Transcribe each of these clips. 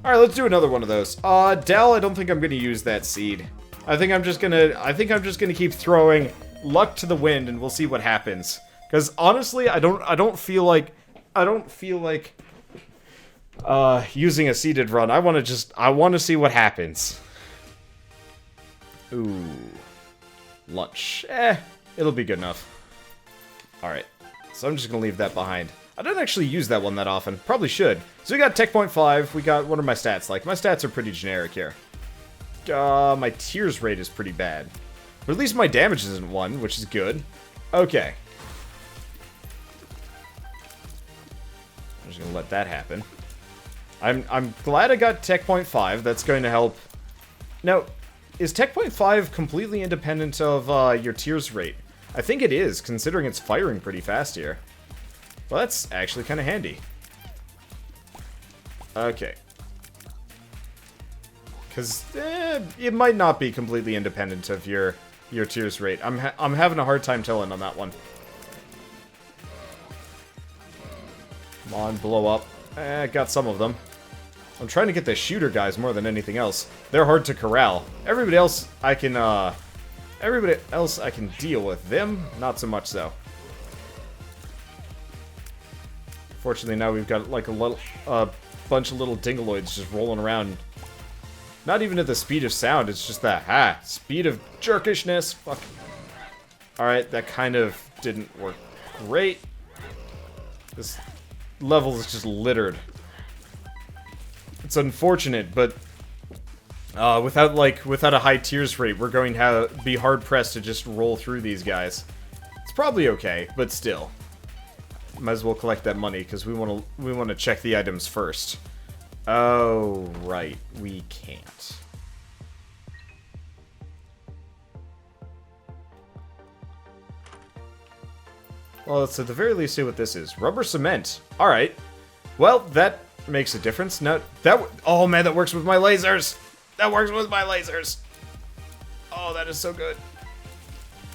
Alright, let's do another one of those. Dal, I don't think I'm gonna use that seed. I think I'm just gonna keep throwing luck to the wind and we'll see what happens. Because honestly, I don't feel like using a seeded run. I wanna see what happens. Ooh. Lunch. It'll be good enough. Alright. So I'm just gonna leave that behind. I don't actually use that one that often. Probably should. So we got Tech Point 5. We got, what are my stats like? My stats are pretty generic here. My tears rate is pretty bad. But at least my damage isn't 1, which is good. Okay. I'm just gonna let that happen. I'm glad I got Tech Point 5. That's going to help. Now, is Tech Point 5 completely independent of your tears rate? I think it is, considering it's firing pretty fast here. Well, that's actually kind of handy. Okay. Because it might not be completely independent of your tears rate. I'm having a hard time telling on that one. Come on, blow up. Got some of them. I'm trying to get the shooter guys more than anything else. They're hard to corral. Everybody else I can deal with. Them, not so much so. Fortunately, now we've got like a bunch of little dingaloids just rolling around. Not even at the speed of sound, it's just that, speed of jerkishness. Fuck. Alright, that kind of didn't work great. This level is just littered. It's unfortunate, but without a high tears rate, we're going to be hard-pressed to just roll through these guys. It's probably okay, but still. Might as well collect that money, because we want to check the items first. Oh, right. We can't. Well, let's at the very least see what this is. Rubber cement. Alright. Well, that makes a difference. No, oh man, that works with my lasers! That works with my lasers! Oh, that is so good.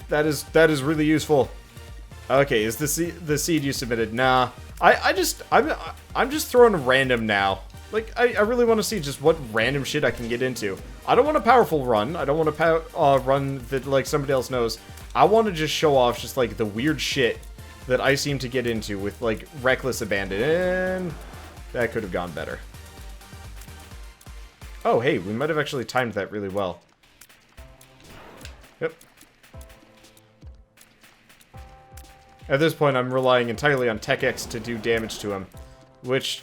That is really useful. Okay, is the seed you submitted? Nah. I'm just throwing random now. Like, I really want to see just what random shit I can get into. I don't want a powerful run. I don't want a run that, like, somebody else knows. I want to just show off just, like, the weird shit that I seem to get into with, like, reckless abandon. And that could have gone better. Oh, hey, we might have actually timed that really well. Yep. At this point, I'm relying entirely on Tech X to do damage to him, which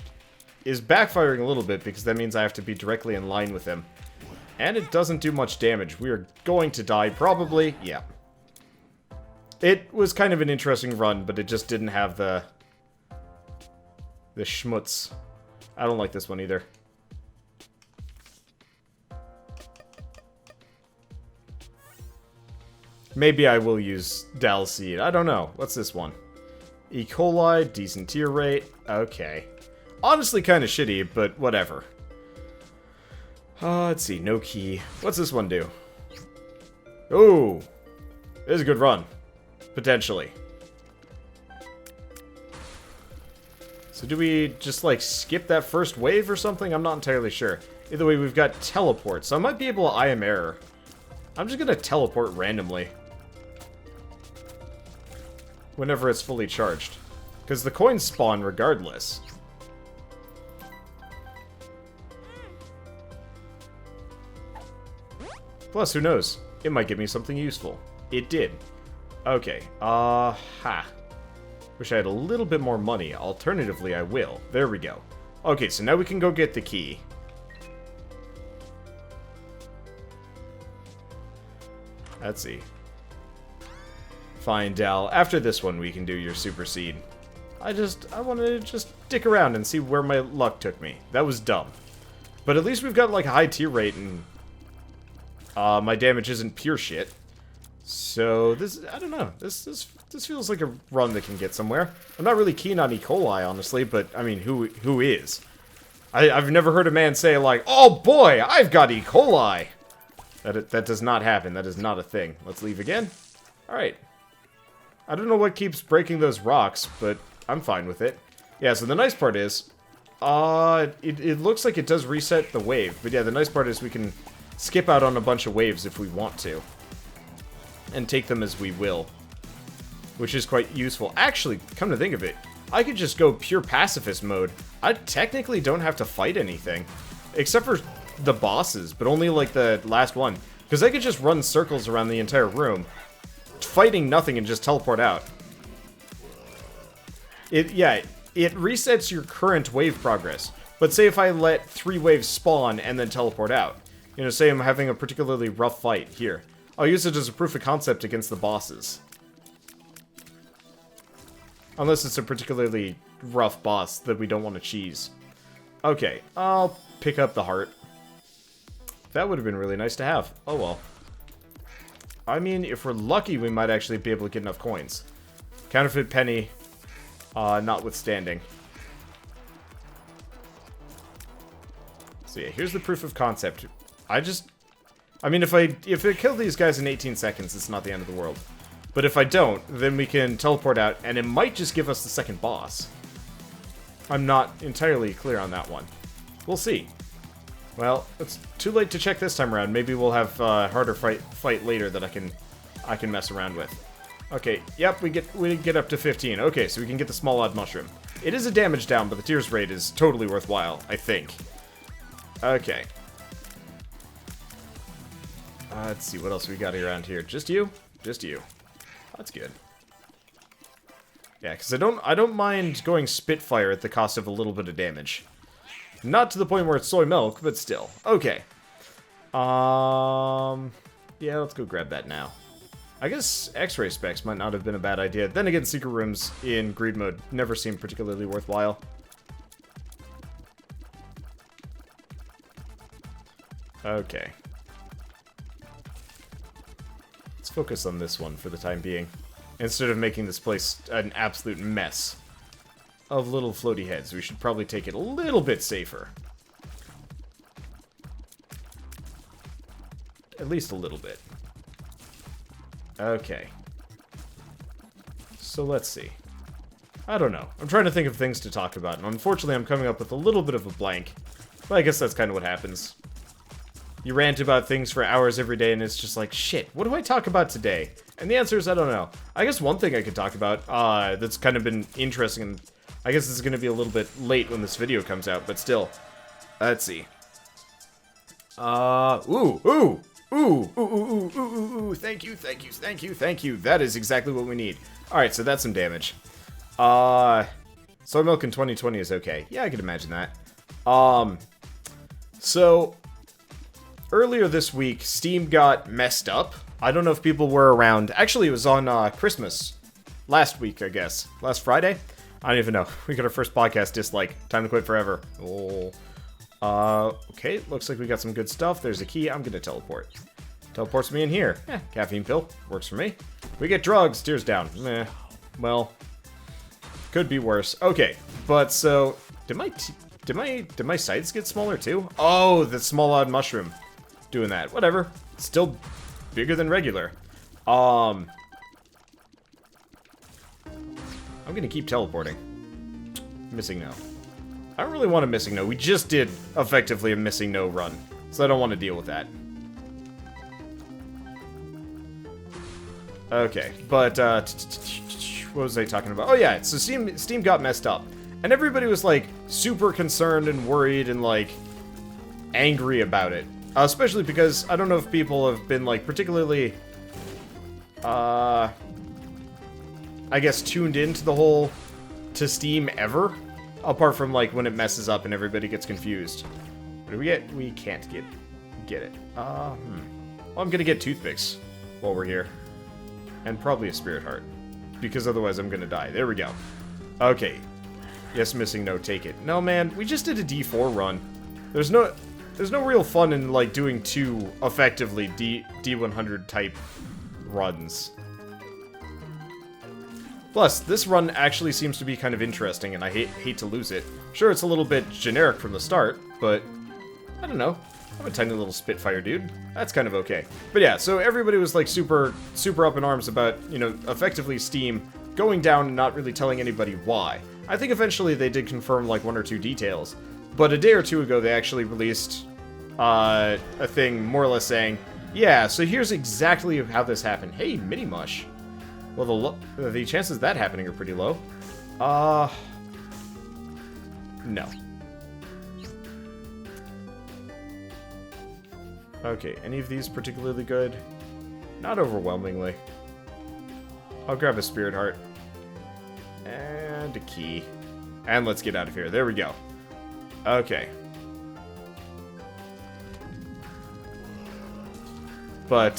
is backfiring a little bit because that means I have to be directly in line with him. And it doesn't do much damage. We are going to die, probably. Yeah. It was kind of an interesting run, but it just didn't have the schmutz. I don't like this one either. Maybe I will use Dal Seed. I don't know. What's this one? E. coli, decent tier rate. Okay. Honestly kind of shitty, but whatever. Let's see. No key. What's this one do? Ooh. This is a good run. Potentially. So do we just, like, skip that first wave or something? I'm not entirely sure. Either way, we've got teleport, so I might be able to IM error. I'm just gonna teleport randomly. Whenever it's fully charged. Because the coins spawn regardless. Plus, who knows? It might give me something useful. It did. Okay, wish I had a little bit more money. Alternatively, I will. There we go. Okay, so now we can go get the key. Let's see. Fine, Dal. After this one, we can do your super seed. I wanted to just dick around and see where my luck took me. That was dumb. But at least we've got, like, a high tier rate, and my damage isn't pure shit. So, this, I don't know. This feels like a run that can get somewhere. I'm not really keen on E. coli, honestly, but, I mean, who is? I've never heard a man say, like, oh boy, I've got E. coli! That does not happen. That is not a thing. Let's leave again. Alright. I don't know what keeps breaking those rocks, but I'm fine with it. Yeah, so the nice part is, It looks like it does reset the wave. But yeah, the nice part is we can skip out on a bunch of waves if we want to. And take them as we will. Which is quite useful. Actually, come to think of it, I could just go pure pacifist mode. I technically don't have to fight anything. Except for the bosses, but only like the last one. Because I could just run circles around the entire room, fighting nothing and just teleport out. It resets your current wave progress. But say if I let 3 waves spawn and then teleport out. You know, say I'm having a particularly rough fight here. I'll use it as a proof of concept against the bosses. Unless it's a particularly rough boss that we don't want to cheese. Okay, I'll pick up the heart. That would have been really nice to have. Oh well. I mean, if we're lucky, we might actually be able to get enough coins. Counterfeit penny, notwithstanding. So yeah, here's the proof of concept. I mean, if I kill these guys in 18 seconds, it's not the end of the world. But if I don't, then we can teleport out, and it might just give us the second boss. I'm not entirely clear on that one. We'll see. Well, it's too late to check this time around. Maybe we'll have a harder fight later that I can mess around with. Okay, yep, we get up to 15. Okay, so we can get the small odd mushroom. It is a damage down, but the tears rate is totally worthwhile, I think. Okay. Let's see, what else we got around here? Just you? Just you. That's good. Yeah, because I don't mind going Spitfire at the cost of a little bit of damage. Not to the point where it's soy milk, but still. Okay. Yeah, let's go grab that now. I guess X-ray specs might not have been a bad idea. Then again, secret rooms in greed mode never seem particularly worthwhile. Okay. Let's focus on this one for the time being. Instead of making this place an absolute mess of little floaty heads, we should probably take it a little bit safer. At least a little bit. Okay. So let's see. I don't know. I'm trying to think of things to talk about, and unfortunately I'm coming up with a little bit of a blank. But I guess that's kind of what happens. You rant about things for hours every day, and it's just like, shit, what do I talk about today? And the answer is, I don't know. I guess one thing I could talk about, that's kind of been interesting, and I guess this is going to be a little bit late when this video comes out, but still. Let's see. Thank you. That is exactly what we need. Alright, so that's some damage. Soy milk in 2020 is okay. Yeah, I can imagine that. So, earlier this week, Steam got messed up. I don't know if people were around. Actually, it was on Christmas. Last week, I guess. Last Friday? I don't even know. We got our first podcast dislike. Time to quit forever. Oh. Okay, looks like we got some good stuff. There's a key. I'm gonna teleport. Teleports me in here. Caffeine pill. Works for me. We get drugs. Tears down. Meh. Well, could be worse. Okay, but so did my sights get smaller too? Oh, the small odd mushroom doing that. Whatever. Still bigger than regular. I'm gonna keep teleporting. Missing no. I don't really want a missing no. We just did effectively a missing no run, so I don't want to deal with that. Okay, but what was I talking about? Oh yeah, so Steam got messed up, and everybody was like super concerned and worried and like angry about it. Especially because I don't know if people have been like particularly, I guess, tuned into the whole to Steam ever. Apart from, like, when it messes up and everybody gets confused. What do we get? We can't get it. Well, I'm gonna get toothpicks while we're here. And probably a spirit heart. Because otherwise I'm gonna die. There we go. Okay. Yes, missing no, take it. No, man, we just did a D4 run. There's no real fun in, like, doing two, effectively, D100 type runs. Plus, this run actually seems to be kind of interesting, and I hate to lose it. Sure, it's a little bit generic from the start, but I don't know. I'm a tiny little Spitfire dude. That's kind of okay. But yeah, so everybody was like super up in arms about, you know, effectively Steam going down and not really telling anybody why. I think eventually they did confirm like 1 or 2 details, but a day or 2 ago they actually released a thing more or less saying, yeah, so here's exactly how this happened. Hey, Mini Mush. Well, the chances of that happening are pretty low. No. Okay, any of these particularly good? Not overwhelmingly. I'll grab a Spirit Heart. And a key. And let's get out of here. There we go. Okay. But,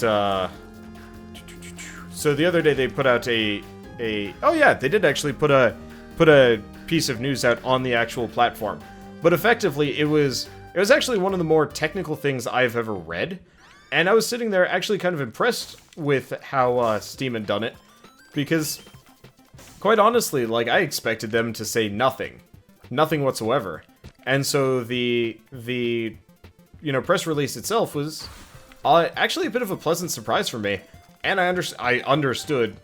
so the other day they put out oh yeah, they did actually put a piece of news out on the actual platform. But effectively, it was actually one of the more technical things I've ever read. And I was sitting there actually kind of impressed with how Steam had done it. Because, quite honestly, like, I expected them to say nothing. Nothing whatsoever. And so the press release itself was actually a bit of a pleasant surprise for me. And I understood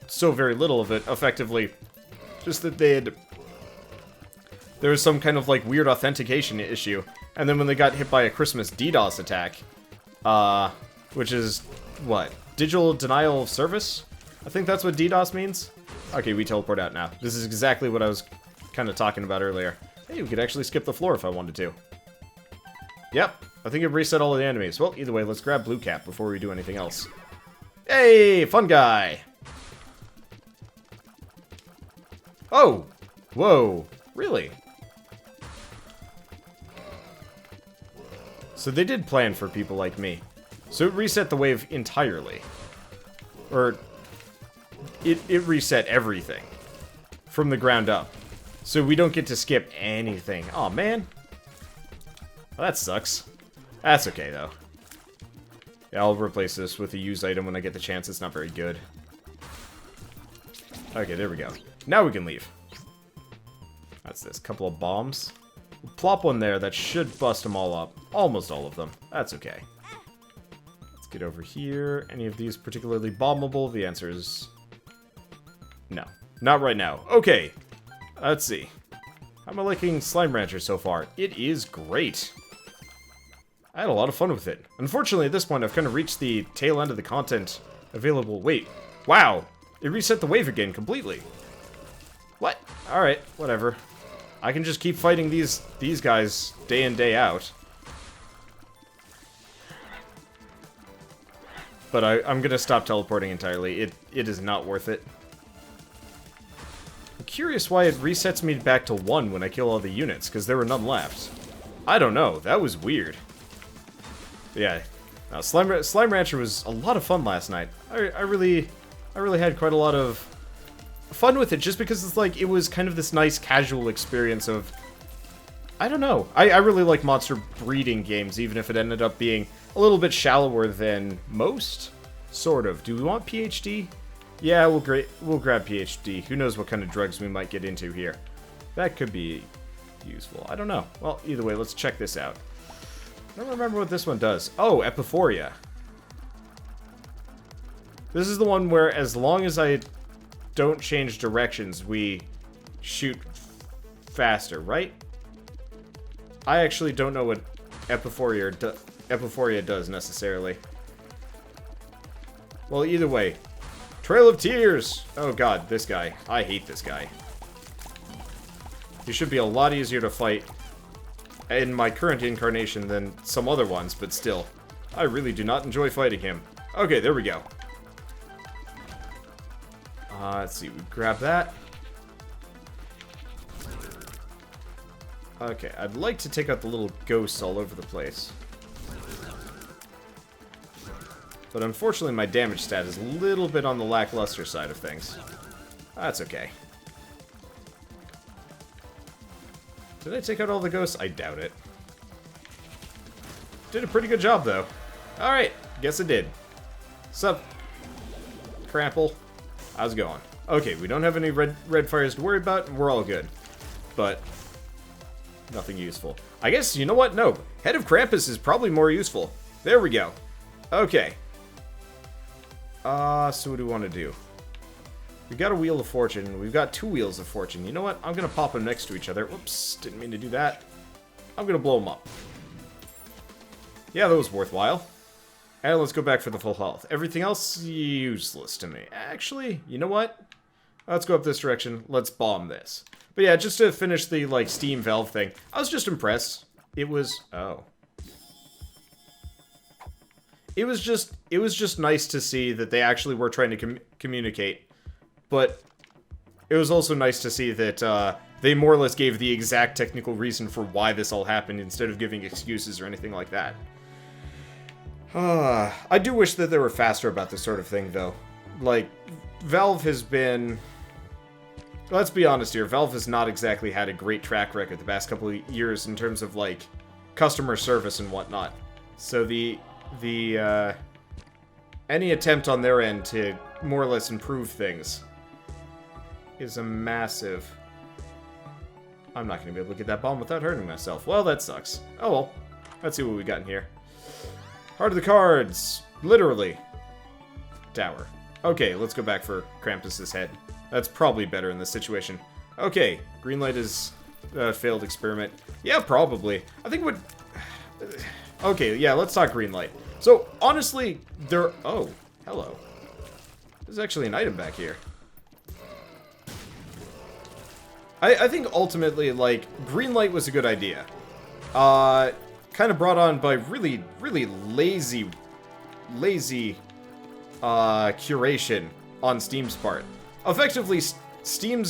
so very little of it, effectively. Just that there was some kind of, like, weird authentication issue. And then when they got hit by a Christmas DDoS attack, which is, what? Digital Denial of Service? I think that's what DDoS means. Okay, we teleport out now. This is exactly what I was kind of talking about earlier. Hey, we could actually skip the floor if I wanted to. Yep, I think it reset all of the enemies. Well, either way, let's grab Blue Cap before we do anything else. Hey, fun guy! Oh! Whoa, really? So they did plan for people like me. So it reset the wave entirely. Or, it reset everything. From the ground up. So we don't get to skip anything. Aw, man. Well, that sucks. That's okay, though. Yeah, I'll replace this with a used item when I get the chance. It's not very good. Okay, there we go. Now we can leave. That's this. Couple of bombs. We'll plop one there. That should bust them all up. Almost all of them. That's okay. Let's get over here. Any of these particularly bombable? The answer is... no. Not right now. Okay. Let's see. How am I liking Slime Rancher so far? It is great. I had a lot of fun with it. Unfortunately, at this point, I've kind of reached the tail end of the content available. Wait. Wow. It reset the wave again completely. What? Alright, whatever. I can just keep fighting these guys day in, day out. But I'm gonna stop teleporting entirely. It is not worth it. I'm curious why it resets me back to 1 when I kill all the units, because there were none left. I don't know. That was weird. Yeah. Now, Slime Rancher was a lot of fun last night. I really had quite a lot of fun with it, just because it's like, it was kind of this nice casual experience of... I don't know. I really like monster breeding games, even if it ended up being a little bit shallower than most. Sort of. Do we want PhD? Yeah, we'll grab PhD. Who knows what kind of drugs we might get into here. That could be useful. I don't know. Well, either way, let's check this out. I don't remember what this one does. Oh, Epiphoria. This is the one where as long as I don't change directions, we shoot faster, right? I actually don't know what Epiphoria does necessarily. Well, either way. Trail of Tears! Oh god, this guy. I hate this guy. He should be a lot easier to fight in my current incarnation than some other ones, but still. I really do not enjoy fighting him. Okay, there we go. Let's see, we grab that. Okay, I'd like to take out the little ghosts all over the place. But unfortunately, my damage stat is a little bit on the lackluster side of things. That's okay. Did I take out all the ghosts? I doubt it. Did a pretty good job, though. Alright, guess I did. Sup, Crample? How's it going? Okay, we don't have any red fires to worry about, and we're all good. But nothing useful. I guess, you know what? No. Head of Krampus is probably more useful. There we go. Okay. So what do we want to do? We got a Wheel of Fortune. We've got 2 Wheels of Fortune. You know what? I'm gonna pop them next to each other. Whoops, didn't mean to do that. I'm gonna blow them up. Yeah, that was worthwhile. And let's go back for the full health. Everything else, useless to me. Actually, you know what? Let's go up this direction. Let's bomb this. But yeah, just to finish the, like, Steam Valve thing, I was just impressed. It was... oh. It was just nice to see that they actually were trying to communicate. But it was also nice to see that they more or less gave the exact technical reason for why this all happened instead of giving excuses or anything like that. I do wish that they were faster about this sort of thing, though. Like, Valve has been... let's be honest here, Valve has not exactly had a great track record the past couple of years in terms of, like, customer service and whatnot. So any attempt on their end to more or less improve things is a massive... I'm not going to be able to get that bomb without hurting myself. Well, that sucks. Oh well. Let's see what we got in here. Heart of the cards. Literally. Tower. Okay, let's go back for Krampus's head. That's probably better in this situation. Okay, green light is a failed experiment. Yeah, probably. I think what... okay, yeah, let's talk green light. So, honestly, there... oh, hello. There's actually an item back here. I think ultimately, like, green light was a good idea. Kind of brought on by really, really lazy curation on Steam's part. Effectively, Steam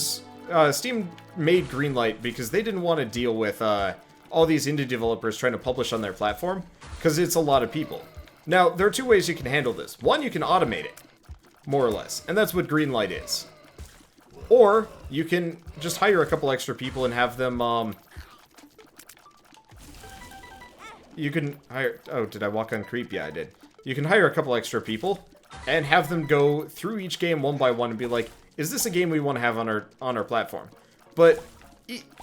made Greenlight because they didn't want to deal with all these indie developers trying to publish on their platform, because it's a lot of people. Now, there are 2 ways you can handle this. One, you can automate it, more or less, and that's what Greenlight is. Or, you can just hire a couple extra people and have them, you can hire... oh, did I walk on creep? Yeah, I did. You can hire a couple extra people and have them go through each game one by one and be like, is this a game we want to have on our platform? But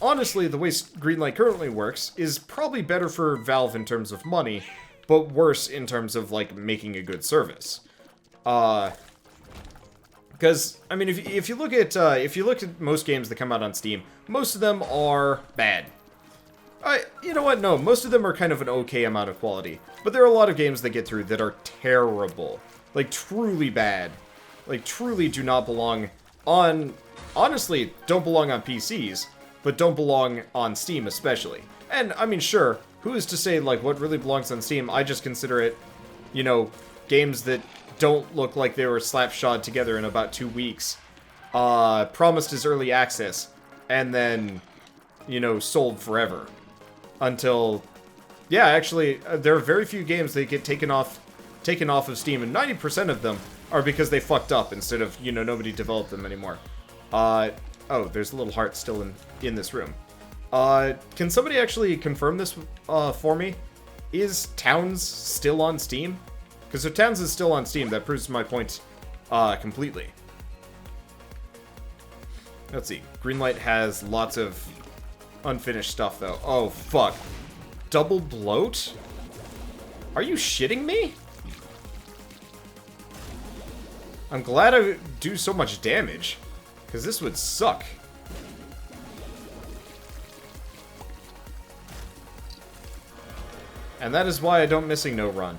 honestly, the way Greenlight currently works is probably better for Valve in terms of money, but worse in terms of, like, making a good service. Because, I mean, if you look at most games that come out on Steam, most of them are bad. You know what? No, most of them are kind of an okay amount of quality. But there are a lot of games that get through that are terrible. Like, truly bad. Like, truly do not belong on... honestly, don't belong on PCs, but don't belong on Steam especially. And, I mean, sure, who is to say, like, what really belongs on Steam? I just consider it, you know, games that don't look like they were slapshod together in about 2 weeks, promised as early access, and then, you know, sold forever. Until, yeah, actually, there are very few games that get taken off of Steam, and 90% of them are because they fucked up instead of, you know, nobody developed them anymore. Oh, there's a little heart still in this room. Can somebody actually confirm this for me? Is Towns still on Steam? Because if Towns is still on Steam, that proves my point completely. Let's see. Greenlight has lots of unfinished stuff, though. Oh, fuck. Double bloat? Are you shitting me? I'm glad I do so much damage, because this would suck. And that is why I don't missing no run.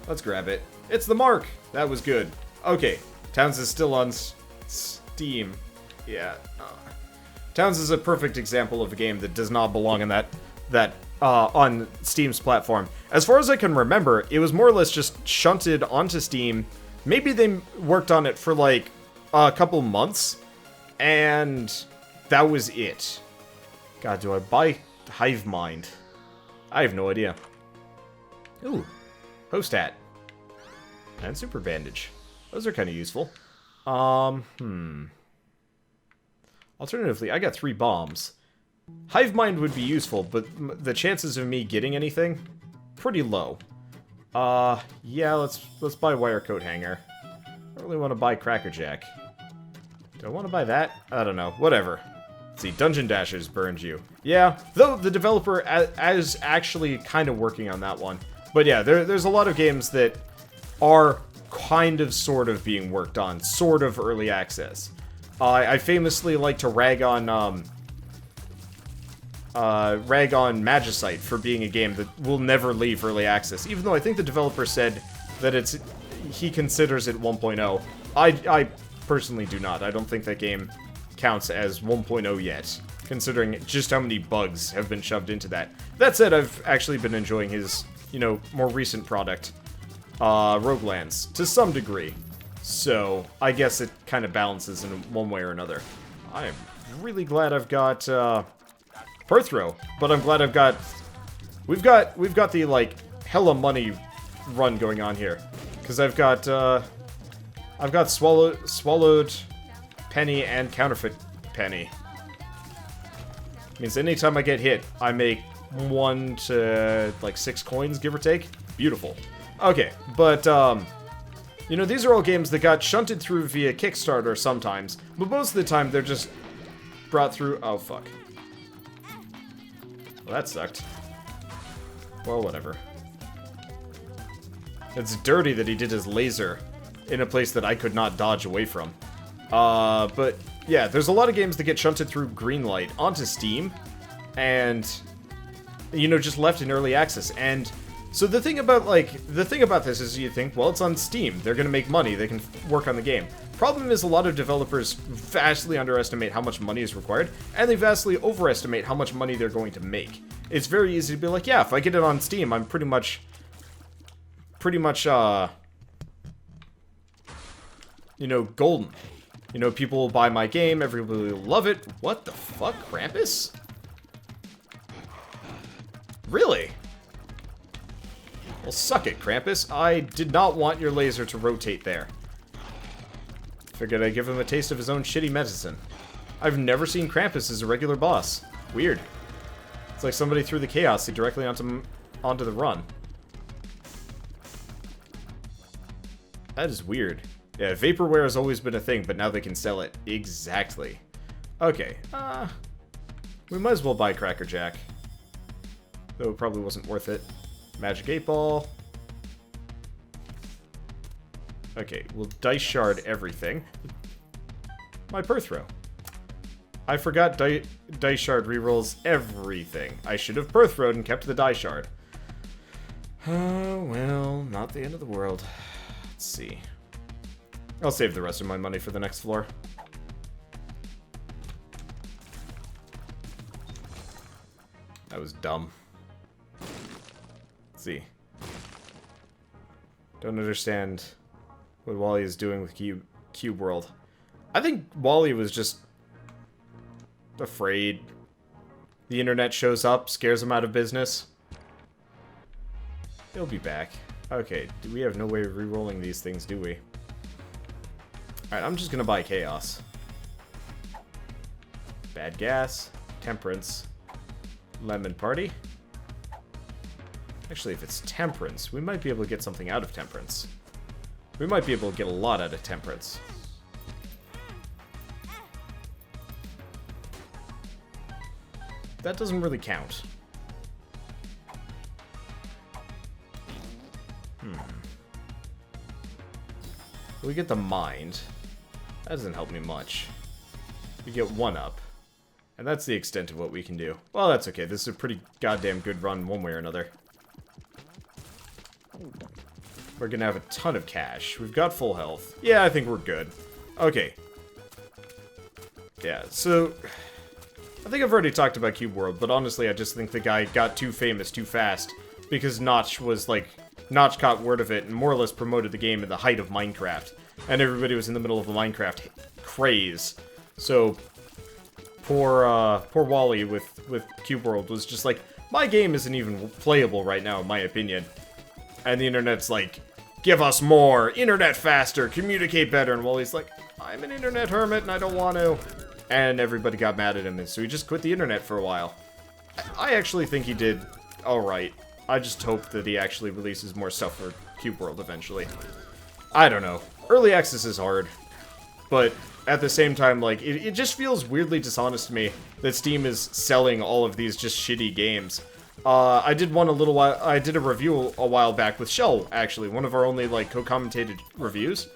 Let's grab it. It's the mark! That was good. Okay, Towns is still on Steam. Yeah. Towns is a perfect example of a game that does not belong in on Steam's platform. As far as I can remember, it was more or less just shunted onto Steam. Maybe they worked on it for like a couple months, and that was it. God, do I buy Hive Mind? I have no idea. Ooh, host hat. And super bandage. Those are kind of useful. Alternatively, I got 3 bombs. Hive Mind would be useful, but the chances of me getting anything, pretty low. Yeah, let's buy Wire Coat Hanger. I really want to buy Crackerjack. Do I want to buy that? I don't know. Whatever. Let's see, Dungeon Dashers burned you. Yeah, though the developer is actually kind of working on that one. But yeah, there's a lot of games that are kind of sort of being worked on, sort of early access. I famously like to rag on Magicite for being a game that will never leave early access, even though I think the developer said that he considers it 1.0. I personally do not. I don't think that game counts as 1.0 yet, considering just how many bugs have been shoved into that. That said, I've actually been enjoying his, more recent product, Roguelands, to some degree. So, I guess it kind of balances in one way or another. I am really glad I've got, Perthrow, but I'm glad I've got... We've got the, like, hella money run going on here. Because I've got Swallowed Penny and Counterfeit Penny. Means anytime I get hit, I make 1 to, like, 6 coins, give or take. Beautiful. Okay, but, these are all games that got shunted through via Kickstarter sometimes, but most of the time they're just brought through... Oh, fuck. Well, that sucked. Well, whatever. It's dirty that he did his laser in a place that I could not dodge away from. But, yeah, there's a lot of games that get shunted through Greenlight onto Steam, and, just left in early access, and... So the thing about this is you think, well, it's on Steam. They're going to make money. They can work on the game. Problem is a lot of developers vastly underestimate how much money is required, and they vastly overestimate how much money they're going to make. It's very easy to be like, yeah, if I get it on Steam, I'm pretty much, golden. People will buy my game, everybody will love it. What the fuck, Krampus? Really? Well, suck it, Krampus. I did not want your laser to rotate there. Figured I'd give him a taste of his own shitty medicine. I've never seen Krampus as a regular boss. Weird. It's like somebody threw the Chaos Seed directly onto the run. That is weird. Yeah, vaporware has always been a thing, but now they can sell it. Exactly. Okay, we might as well buy Cracker Jack. Though it probably wasn't worth it. Magic 8 Ball. Okay, we'll Dice Shard everything. My Perthrow. I forgot Dice Shard rerolls everything. I should have Perthrowed and kept the Die Shard. Oh, well, not the end of the world. Let's see. I'll save the rest of my money for the next floor. That was dumb. Let's see. Don't understand what Wally is doing with Cube World. I think Wally was just afraid the internet shows up, scares him out of business. He'll be back. Okay, we have no way of re-rolling these things, do we? Alright, I'm just gonna buy Chaos. Bad Gas, Temperance, Lemon Party. Actually, if it's Temperance, we might be able to get something out of Temperance. We might be able to get a lot out of Temperance. That doesn't really count. We get the Mind. That doesn't help me much. We get 1-up. And that's the extent of what we can do. Well, that's okay. This is a pretty goddamn good run one way or another. We're gonna have a ton of cash. We've got full health. Yeah, I think we're good. Okay. Yeah, so... I think I've already talked about Cube World, but honestly, I just think the guy got too famous too fast. Because Notch was like... Notch caught word of it and more or less promoted the game at the height of Minecraft. And everybody was in the middle of a Minecraft craze. So... Poor Wally with Cube World was just like, my game isn't even playable right now, in my opinion. And the internet's like, give us more, internet faster, communicate better. And Wally's like, I'm an internet hermit and I don't want to. And everybody got mad at him, and so he just quit the internet for a while. I actually think he did alright. I just hope that he actually releases more stuff for Cube World eventually. I don't know. Early access is hard. But at the same time, like, it just feels weirdly dishonest to me that Steam is selling all of these just shitty games. I did a review a while back with Shell, actually, one of our only, like, co-commentated reviews.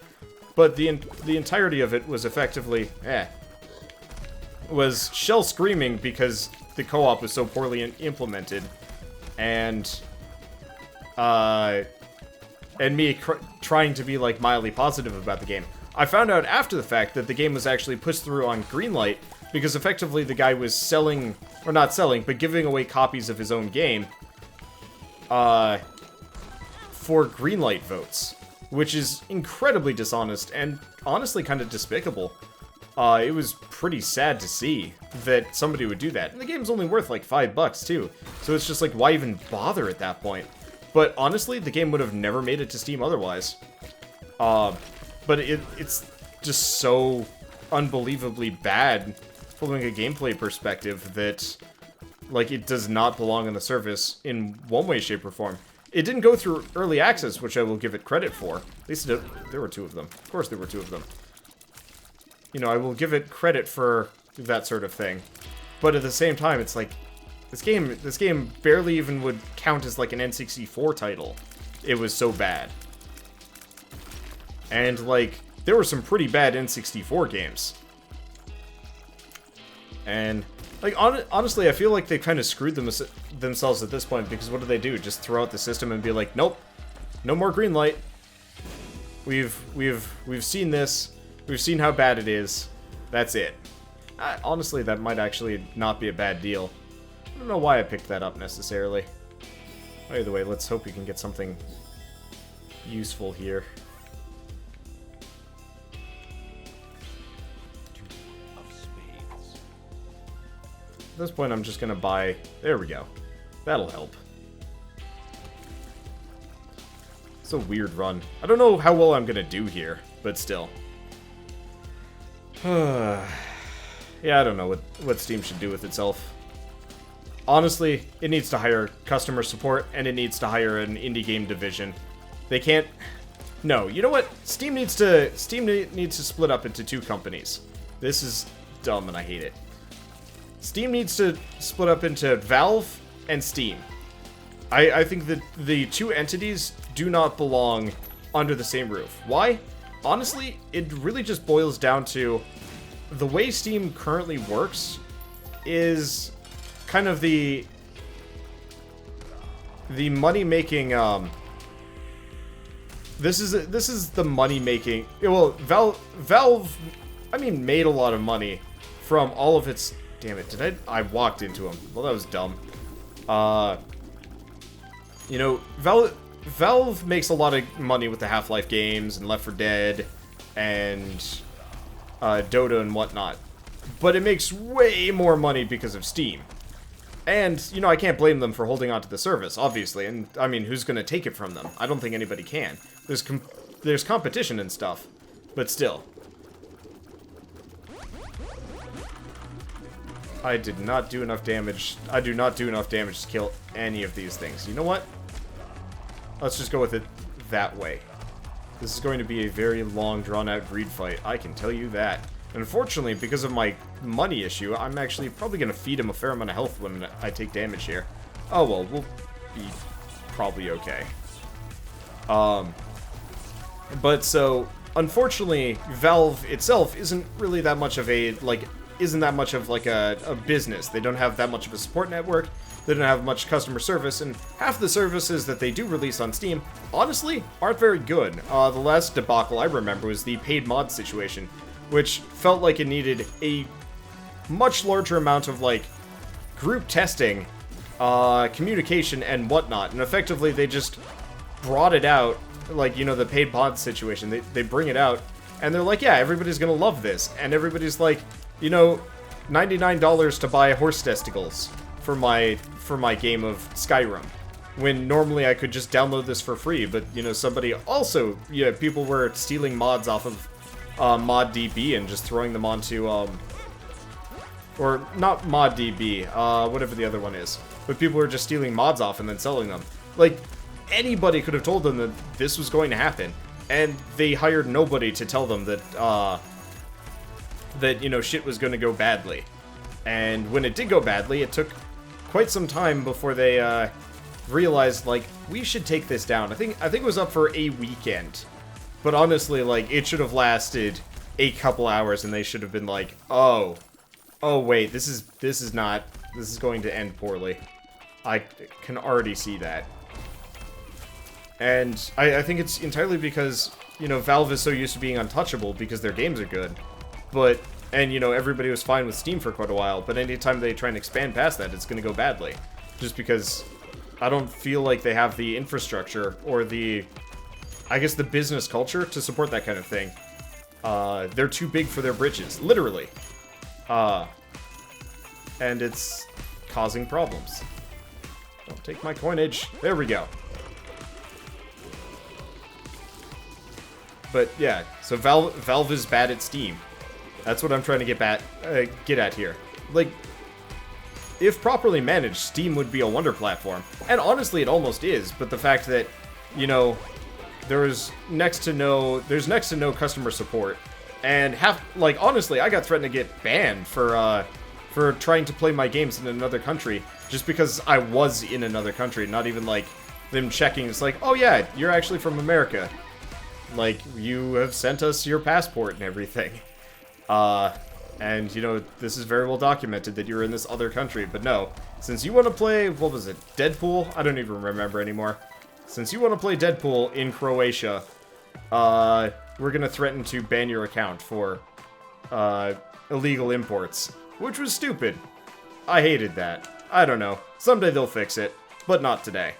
but the entirety of it was effectively, was shell screaming because the co-op was so poorly implemented, and me trying to be, like, mildly positive about the game. I found out after the fact that the game was actually pushed through on Greenlight because effectively the guy was selling, or not selling, but giving away copies of his own game, for Greenlight votes, which is incredibly dishonest and honestly kind of despicable. It was pretty sad to see that somebody would do that. And the game's only worth like $5 too, so it's just like, why even bother at that point? But honestly, the game would have never made it to Steam otherwise. But it's just so unbelievably bad from like a gameplay perspective that, like, it does not belong on the service in one way, shape, or form. It didn't go through early access, which I will give it credit for. At least there were 2 of them. Of course there were 2 of them. You know, I will give it credit for that sort of thing. But at the same time, it's like, this game barely even would count as like an N64 title. It was so bad. And, like, there were some pretty bad N64 games. And, like, honestly, I feel like they kind of screwed themselves at this point, because what do? Just throw out the system and be like, nope, no more Greenlight. We've seen this. We've seen how bad it is. That's it. Honestly, that might actually not be a bad deal. I don't know why I picked that up, necessarily. Either way, let's hope we can get something useful here. At this point, I'm just gonna buy... There we go. That'll help. It's a weird run. I don't know how well I'm gonna do here, but still. Yeah, I don't know what Steam should do with itself. Honestly, it needs to hire customer support, and it needs to hire an indie game division. They can't... No, you know what? Steam needs to split up into 2 companies. This is dumb, and I hate it. Steam needs to split up into Valve and Steam. I think that the 2 entities do not belong under the same roof. Why? Honestly, it really just boils down to the way Steam currently works is kind of the money-making, this is the money-making... Well, Valve, I mean, made a lot of money from all of its... Damn it, I walked into him. Well, that was dumb. You know, Valve makes a lot of money with the Half-Life games and Left 4 Dead and Dota and whatnot. But it makes way more money because of Steam. And, you know, I can't blame them for holding on to the service, obviously. And, I mean, who's gonna take it from them? I don't think anybody can. There's competition and stuff. But still. I did not do enough damage. I do not do enough damage to kill any of these things. You know what? Let's just go with it that way. This is going to be a very long, drawn-out greed fight. I can tell you that. And unfortunately, because of my money issue, I'm actually probably going to feed him a fair amount of health when I take damage here. Oh, well, we'll be probably okay. But so, unfortunately, Valve itself isn't really that much of a, isn't that much of, a business. They don't have that much of a support network. They don't have much customer service, and half the services that they do release on Steam, honestly, aren't very good. The last debacle I remember was the paid mod situation, which felt like it needed a much larger amount of, group testing, communication, and whatnot, and effectively they just brought it out, the paid mod situation. They bring it out, and they're like, yeah, everybody's gonna love this, and everybody's like, $99 to buy horse testicles for my game of Skyrim, when normally I could just download this for free, but, somebody also, people were stealing mods off of ModDB and just throwing them onto, or not ModDB, whatever the other one is, but people were just stealing mods off and then selling them. Anybody could have told them that this was going to happen, and they hired nobody to tell them that, shit was going to go badly. And when it did go badly, it took quite some time before they realized, we should take this down. I think it was up for a weekend But honestly, like, it should have lasted a couple hours, and they should have been like, oh, wait, this is going to end poorly. I can already see that. And I think it's entirely because, you know, Valve is so used to being untouchable because their games are good. But, and, you know, everybody was fine with Steam for quite a while, but anytime they try and expand past that, it's going to go badly. Just because I don't feel like they have the infrastructure or the, I guess, the business culture to support that kind of thing. They're too big for their britches, literally. And it's causing problems. Don't take my coinage. There we go. But yeah, so Valve is bad at Steam. That's what I'm trying to get at here. Like, if properly managed, Steam would be a wonder platform. And honestly, it almost is, but the fact that, you know, there's next to no customer support, and honestly, I got threatened to get banned for trying to play my games in another country, just because I was in another country, not even, like, them checking, it's like, oh yeah, you're actually from America. Like, you have sent us your passport and everything. And, you know, this is very well documented that you're in this other country, but no. Since you want to play, what was it, Deadpool? I don't even remember anymore. Since you want to play Deadpool in Croatia, we're gonna threaten to ban your account for, illegal imports. Which was stupid. I hated that. I don't know. Someday they'll fix it, but not today.